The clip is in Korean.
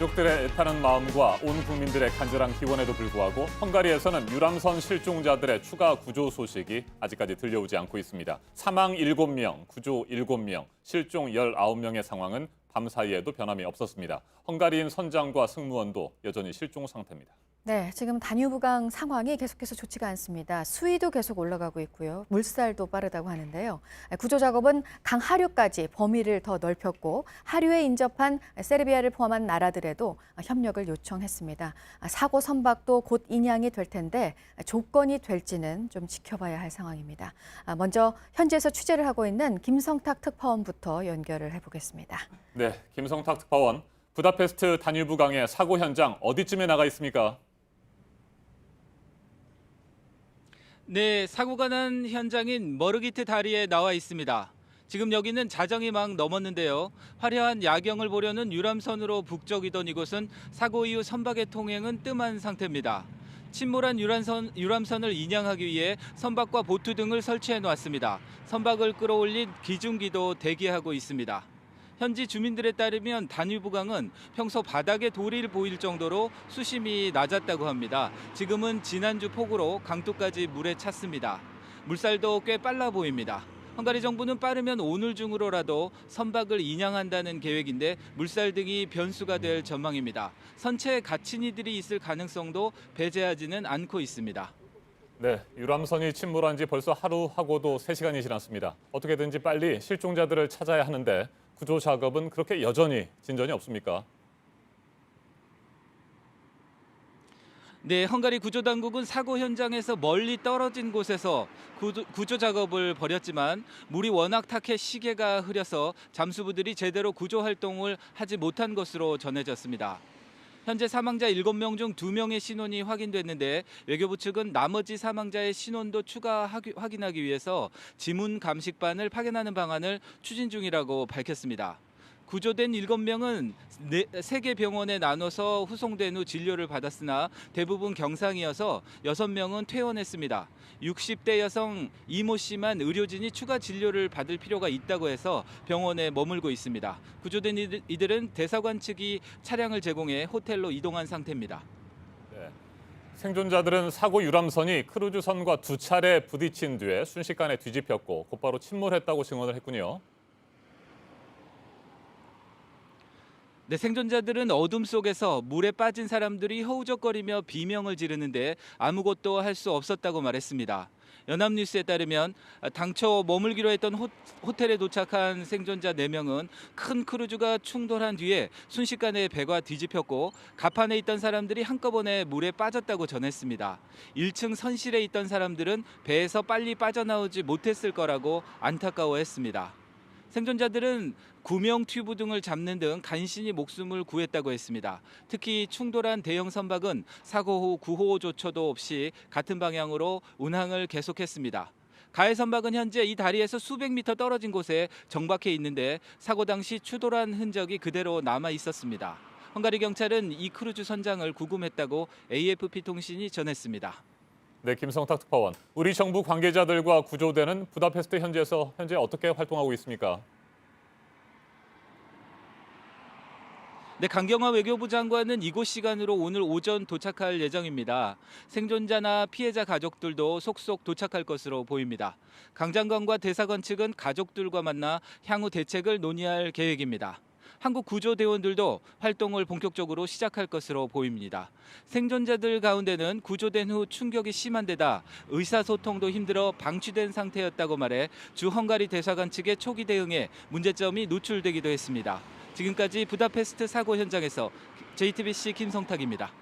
가족들의 애타는 마음과 온 국민들의 간절한 기원에도 불구하고 헝가리에서는 유람선 실종자들의 추가 구조 소식이 아직까지 들려오지 않고 있습니다. 사망 7명, 구조 7명, 실종 19명의 상황은 밤사이에도 변함이 없었습니다. 헝가리인 선장과 승무원도 여전히 실종 상태입니다. 네, 지금 다뉴브강 상황이 계속해서 좋지가 않습니다. 수위도 계속 올라가고 있고요. 물살도 빠르다고 하는데요. 구조 작업은 강 하류까지 범위를 더 넓혔고 하류에 인접한 세르비아를 포함한 나라들에도 협력을 요청했습니다. 사고 선박도 곧 인양이 될 텐데 조건이 될지는 좀 지켜봐야 할 상황입니다. 먼저 현지에서 취재를 하고 있는 김성탁 특파원부터 연결을 해보겠습니다. 네, 김성탁 특파원. 부다페스트 다뉴브강의 사고 현장 어디쯤에 나가 있습니까? 네, 사고가 난 현장인 머르기트 다리에 나와 있습니다. 지금 여기는 자정이 막 넘었는데요. 화려한 야경을 보려는 유람선으로 북적이던 이곳은 사고 이후 선박의 통행은 뜸한 상태입니다. 침몰한 유람선을 인양하기 위해 선박과 보트 등을 설치해 놓았습니다. 선박을 끌어올린 기중기도 대기하고 있습니다. 현지 주민들에 따르면 다뉴브강은 평소 바닥에 돌이 보일 정도로 수심이 낮았다고 합니다. 지금은 지난주 폭우로 강둑까지 물에 찼습니다. 물살도 꽤 빨라 보입니다. 헝가리 정부는 빠르면 오늘 중으로라도 선박을 인양한다는 계획인데 물살 등이 변수가 될 전망입니다. 선체에 갇힌 이들이 있을 가능성도 배제하지는 않고 있습니다. 네, 유람선이 침몰한 지 벌써 하루하고도 3시간이 지났습니다. 어떻게든지 빨리 실종자들을 찾아야 하는데 구조 작업은 그렇게 여전히 진전이 없습니까? 네, 헝가리 구조당국은 사고 현장에서 멀리 떨어진 곳에서 구조 작업을 벌였지만 물이 워낙 탁해 시계가 흐려서 잠수부들이 제대로 구조 활동을 하지 못한 것으로 전해졌습니다. 현재 사망자 7명 중 2명의 신원이 확인됐는데 외교부 측은 나머지 사망자의 신원도 추가 확인하기 위해서 지문 감식반을 파견하는 방안을 추진 중이라고 밝혔습니다. 구조된 7명은 3개 병원에 나눠서 후송된 후 진료를 받았으나 대부분 경상이어서 6명은 퇴원했습니다. 60대 여성 이모 씨만 의료진이 추가 진료를 받을 필요가 있다고 해서 병원에 머물고 있습니다. 구조된 이들은 대사관 측이 차량을 제공해 호텔로 이동한 상태입니다. 네. 생존자들은 사고 유람선이 크루즈선과 2차례 부딪힌 뒤에 순식간에 뒤집혔고 곧바로 침몰했다고 증언을 했군요. 네, 생존자들은 어둠 속에서 물에 빠진 사람들이 허우적거리며 비명을 지르는데 아무것도 할 수 없었다고 말했습니다. 연합뉴스에 따르면 당초 머물기로 했던 호텔에 도착한 생존자 4명은 큰 크루즈가 충돌한 뒤에 순식간에 배가 뒤집혔고 갑판에 있던 사람들이 한꺼번에 물에 빠졌다고 전했습니다. 1층 선실에 있던 사람들은 배에서 빨리 빠져나오지 못했을 거라고 안타까워했습니다. 생존자들은 구명 튜브 등을 잡는 등 간신히 목숨을 구했다고 했습니다. 특히 충돌한 대형 선박은 사고 후 구호조차도 없이 같은 방향으로 운항을 계속했습니다. 가해 선박은 현재 이 다리에서 수백 미터 떨어진 곳에 정박해 있는데 사고 당시 추돌한 흔적이 그대로 남아 있었습니다. 헝가리 경찰은 이 크루즈 선장을 구금했다고 AFP 통신이 전했습니다. 네, 김성탁 특파원. 우리 정부 관계자들과 구조대는 부다페스트 현지에서 현재 어떻게 활동하고 있습니까? 네, 강경화 외교부 장관은 이곳 시간으로 오늘 오전 도착할 예정입니다. 생존자나 피해자 가족들도 속속 도착할 것으로 보입니다. 강 장관과 대사관 측은 가족들과 만나 향후 대책을 논의할 계획입니다. 한국 구조대원들도 활동을 본격적으로 시작할 것으로 보입니다. 생존자들 가운데는 구조된 후 충격이 심한 데다 의사소통도 힘들어 방치된 상태였다고 말해 주 헝가리 대사관 측의 초기 대응에 문제점이 노출되기도 했습니다. 지금까지 부다페스트 사고 현장에서 JTBC 김성탁입니다.